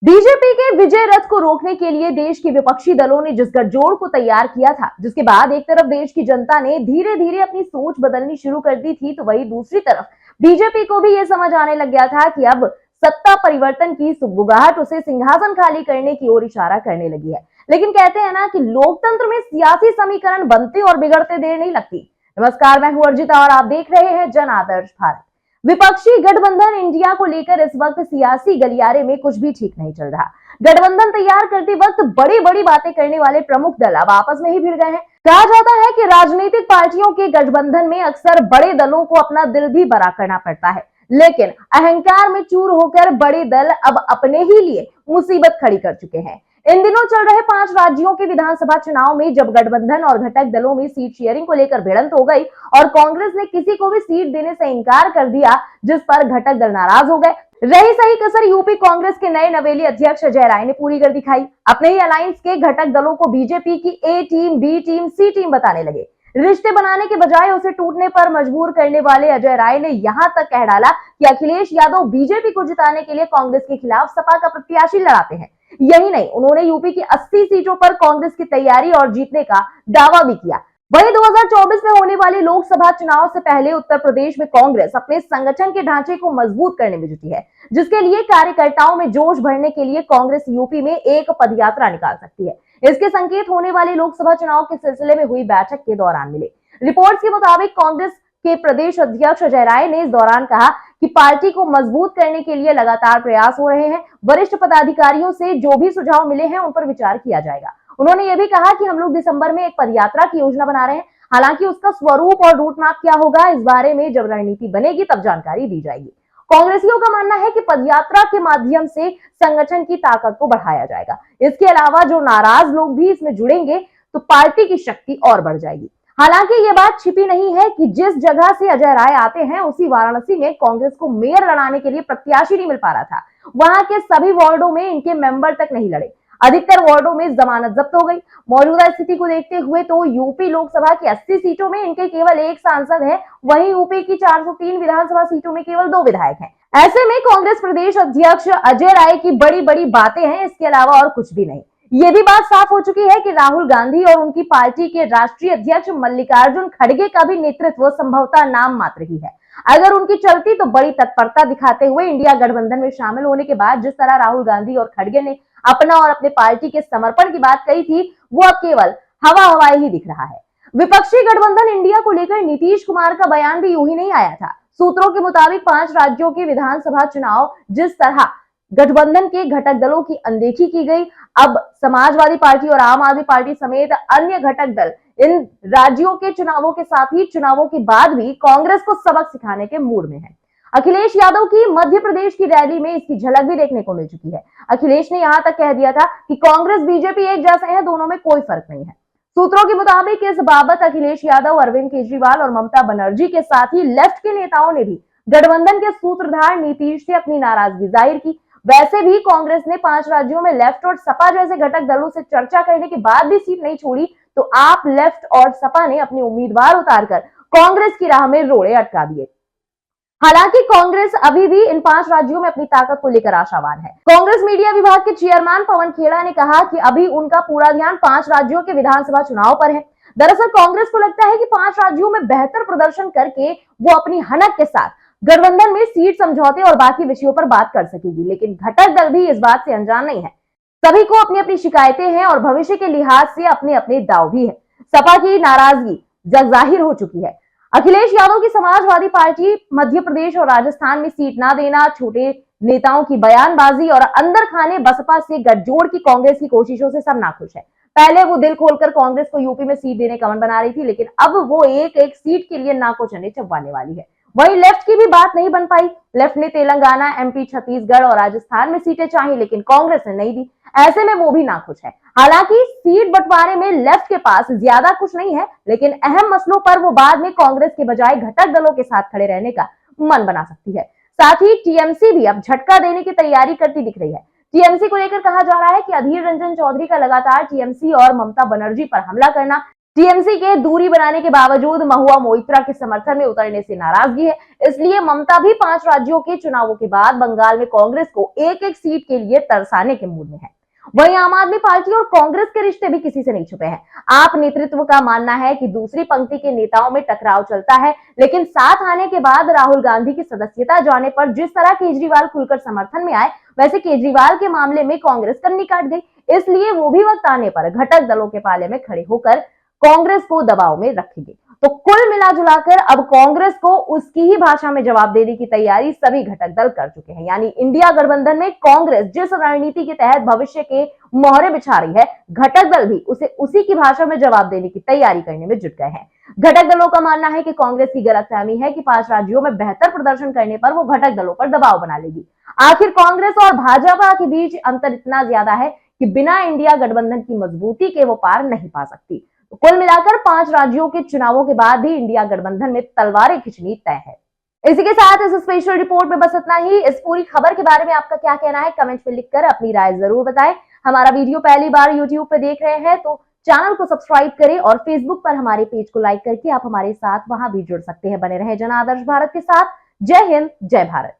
BJP के विजय रथ को रोकने के लिए देश के विपक्षी दलों ने जिस गठजोड़ को तैयार किया था, जिसके बाद एक तरफ देश की जनता ने धीरे धीरे अपनी सोच बदलनी शुरू कर दी थी, तो वहीं दूसरी तरफ बीजेपी को भी ये समझ आने लग गया था कि अब सत्ता परिवर्तन की सुगबुगाहट उसे सिंहासन खाली करने की ओर इशारा करने लगी है। लेकिन कहते हैं ना कि लोकतंत्र में सियासी समीकरण बनते और बिगड़ते देर नहीं लगती। नमस्कार, मैं हूं अर्जिता और आप देख रहे हैं जन आदर्श भारत। विपक्षी गठबंधन इंडिया को लेकर इस वक्त सियासी गलियारे में कुछ भी ठीक नहीं चल रहा। गठबंधन तैयार करते वक्त बड़ी बड़ी बातें करने वाले प्रमुख दल अब आपस में ही भिड़ गए हैं। कहा जाता है कि राजनीतिक पार्टियों के गठबंधन में अक्सर बड़े दलों को अपना दिल भी बड़ा करना पड़ता है, लेकिन अहंकार में चूर होकर बड़े दल अब अपने ही लिए मुसीबत खड़ी कर चुके हैं। इन दिनों चल रहे 5 राज्यों के विधानसभा चुनाव में जब गठबंधन और घटक दलों में सीट शेयरिंग को लेकर भिड़ंत हो गई और कांग्रेस ने किसी को भी सीट देने से इनकार कर दिया, जिस पर घटक दल नाराज हो गए। रही सही कसर यूपी कांग्रेस के नए नवेली अध्यक्ष अजय राय ने पूरी कर दिखाई। अपने ही अलायंस के घटक दलों को बीजेपी की ए टीम, बी टीम, सी टीम बताने लगे। रिश्ते बनाने के बजाय उसे टूटने पर मजबूर करने वाले अजय राय ने यहां तक कह डाला कि अखिलेश यादव बीजेपी को जिताने के लिए कांग्रेस के खिलाफ सपा का प्रत्याशी लड़ाते हैं। यही नहीं, उन्होंने यूपी की 80 सीटों पर कांग्रेस की तैयारी और जीतने का दावा भी किया। वहीं 2024 में होने वाले लोकसभा चुनाव से पहले उत्तर प्रदेश में कांग्रेस अपने संगठन के ढांचे को मजबूत करने में जुटी है, जिसके लिए कार्यकर्ताओं में जोश भरने के लिए कांग्रेस यूपी में एक पदयात्रा निकाल सकती है। इसके संकेत होने वाले लोकसभा चुनाव के सिलसिले में हुई बैठक के दौरान मिले। रिपोर्ट्स के मुताबिक कांग्रेस के प्रदेश अध्यक्ष अजय राय ने इस दौरान कहा कि पार्टी को मजबूत करने के लिए लगातार प्रयास हो रहे हैं। वरिष्ठ पदाधिकारियों से जो भी सुझाव मिले हैं उन पर विचार किया जाएगा। उन्होंने ये भी कहा कि हम लोग दिसंबर में एक पदयात्रा की योजना बना रहे हैं। हालांकि उसका स्वरूप और रूट मैप क्या होगा, इस बारे में जब रणनीति बनेगी तब जानकारी दी जाएगी। कांग्रेसियों का मानना है कि पदयात्रा के माध्यम से संगठन की ताकत को बढ़ाया जाएगा। इसके अलावा जो नाराज लोग भी इसमें जुड़ेंगे तो पार्टी की शक्ति और बढ़ जाएगी। हालांकि ये बात छिपी नहीं है कि जिस जगह से अजय राय आते हैं उसी वाराणसी में कांग्रेस को मेयर लड़ाने के लिए प्रत्याशी नहीं मिल पा रहा था। वहां के सभी वार्डों में इनके मेंबर तक नहीं लड़े। अधिकतर वार्डों में जमानत जब्त हो गई। मौजूदा स्थिति को देखते हुए तो यूपी लोकसभा की 80 सीटों में इनके केवल एक सांसद है, वहीं यूपी की 403 विधानसभा सीटों में केवल 2 विधायक हैं। ऐसे में कांग्रेस प्रदेश अध्यक्ष अजय राय की बड़ी बड़ी बातें हैं, इसके अलावा और कुछ भी नहीं। ये भी बात साफ हो चुकी है कि राहुल गांधी और उनकी पार्टी के राष्ट्रीय अध्यक्ष मल्लिकार्जुन खड़गे का भी नेतृत्व संभवतः नाम मात्र ही है। अगर उनकी चलती तो बड़ी तत्परता दिखाते हुए इंडिया गठबंधन में शामिल होने के बाद जिस तरह राहुल गांधी और खड़गे ने अपना और अपने पार्टी के समर्पण की बात कही थी, वो अब केवल हवा हवाई ही दिख रहा है। विपक्षी गठबंधन इंडिया को लेकर नीतीश कुमार का बयान भी यूं ही नहीं आया था। सूत्रों के मुताबिक 5 राज्यों के विधानसभा चुनाव जिस तरह गठबंधन के घटक दलों की अनदेखी की गई, अब समाजवादी पार्टी और आम आदमी पार्टी समेत अन्य घटक दल इन राज्यों के चुनावों के साथ ही चुनावों के बाद भी कांग्रेस को सबक सिखाने के मूड में है। अखिलेश यादव की मध्य प्रदेश की रैली में इसकी झलक भी देखने को मिल चुकी है। अखिलेश ने यहां तक कह दिया था कि कांग्रेस बीजेपी एक जैसे हैं, दोनों में कोई फर्क नहीं है। सूत्रों के मुताबिक इस बाबत अखिलेश यादव, अरविंद केजरीवाल और ममता बनर्जी के साथ ही लेफ्ट के नेताओं ने भी गठबंधन के सूत्रधार नीतीश से अपनी नाराजगी जाहिर की। वैसे भी कांग्रेस ने 5 राज्यों में लेफ्ट और सपा जैसे घटक दलों से चर्चा करने के बाद भी सीट नहीं छोड़ी, तो आप लेफ्ट और सपा ने अपने उम्मीदवार उतारकर कांग्रेस की राह में रोड़े अटका दिए। हालांकि कांग्रेस अभी भी इन 5 राज्यों में अपनी ताकत को लेकर आशावान है। कांग्रेस मीडिया विभाग के चेयरमैन पवन खेड़ा ने कहा कि अभी उनका पूरा ध्यान 5 राज्यों के विधानसभा चुनाव पर है। दरअसल कांग्रेस को लगता है कि 5 राज्यों में बेहतर प्रदर्शन करके वो अपनी हनक के साथ गठबंधन में सीट समझौते और बाकी विषयों पर बात कर सकेगी, लेकिन घटक दल भी इस बात से अनजान नहीं है। सभी को अपनी अपनी शिकायतें हैं और भविष्य के लिहाज से अपने अपने दाव भी है। सपा की नाराजगी जाहिर हो चुकी है। अखिलेश यादव की समाजवादी पार्टी मध्य प्रदेश और राजस्थान में सीट ना देना, छोटे नेताओं की बयानबाजी और अंदर खाने बसपा से गठजोड़ की कांग्रेस की कोशिशों से सब नाखुश है। पहले वो दिल खोलकर कांग्रेस को यूपी में सीट देने का मन बना रही थी, लेकिन अब वो एक एक सीट के लिए नाको चने चबवाने वाली है। वहीं लेफ्ट की भी बात नहीं बन पाई। लेफ्ट ने तेलंगाना, एमपी, छत्तीसगढ़ और राजस्थान में सीटें चाही, लेकिन कांग्रेस ने नहीं दी। ऐसे में वो भी नाखुश है। हालांकि सीट बंटवारे में लेफ्ट के पास ज्यादा कुछ नहीं है, लेकिन अहम मसलों पर वो बाद में कांग्रेस के बजाय घटक दलों के साथ खड़े रहने का मन बना सकती है। साथ ही टीएमसी भी अब झटका देने की तैयारी करती दिख रही है। टीएमसी को लेकर कहा जा रहा है कि अधीर रंजन चौधरी का लगातार टीएमसी और ममता बनर्जी पर हमला करना टीएमसी के दूरी बनाने के बावजूद महुआ मोइत्रा के समर्थन में उतरने से नाराजगी है। इसलिए ममता भी 5 राज्यों के चुनावों के बाद बंगाल में कांग्रेस को एक एक सीट के लिए तरसाने के मूड में है। वहीं आम आदमी पार्टी और कांग्रेस के रिश्ते भी किसी से नहीं छुपे हैं। आप नेतृत्व का मानना है कि दूसरी पंक्ति के नेताओं में टकराव चलता है, लेकिन साथ आने के बाद राहुल गांधी की सदस्यता जाने पर जिस तरह केजरीवाल खुलकर समर्थन में आए, वैसे केजरीवाल के मामले में कांग्रेस कन्नी काट गई। इसलिए वो भी वक्त आने पर घटक दलों के पाले में खड़े होकर कांग्रेस को दबाव में रखेंगे। तो कुल मिलाजुलाकर अब कांग्रेस को उसकी ही भाषा में जवाब देने की तैयारी सभी घटक दल कर चुके हैं। यानी इंडिया गठबंधन में कांग्रेस जिस रणनीति के तहत भविष्य के मोहरे बिछा रही है, घटक दल भी उसे उसी की भाषा में जवाब देने की तैयारी करने में जुट गए हैं। घटक दलों का मानना है कि कांग्रेस की गलतफहमी है कि 5 राज्यों में बेहतर प्रदर्शन करने पर वो घटक दलों पर दबाव बना लेगी। आखिर कांग्रेस और भाजपा के बीच अंतर इतना ज्यादा है कि बिना इंडिया गठबंधन की मजबूती के वो पार नहीं पा सकती। कुल मिलाकर 5 राज्यों के चुनावों के बाद भी इंडिया गठबंधन में तलवारें खिंचनी तय है। इसी के साथ इस स्पेशल रिपोर्ट में बस इतना ही। इस पूरी खबर के बारे में आपका क्या कहना है, कमेंट में लिखकर अपनी राय जरूर बताएं। हमारा वीडियो पहली बार यूट्यूब पे देख रहे हैं तो चैनल को सब्सक्राइब करें और फेसबुक पर हमारे पेज को लाइक करके आप हमारे साथ वहां भी जुड़ सकते हैं। बने रहे जन आदर्श भारत के साथ। जय हिंद, जय भारत।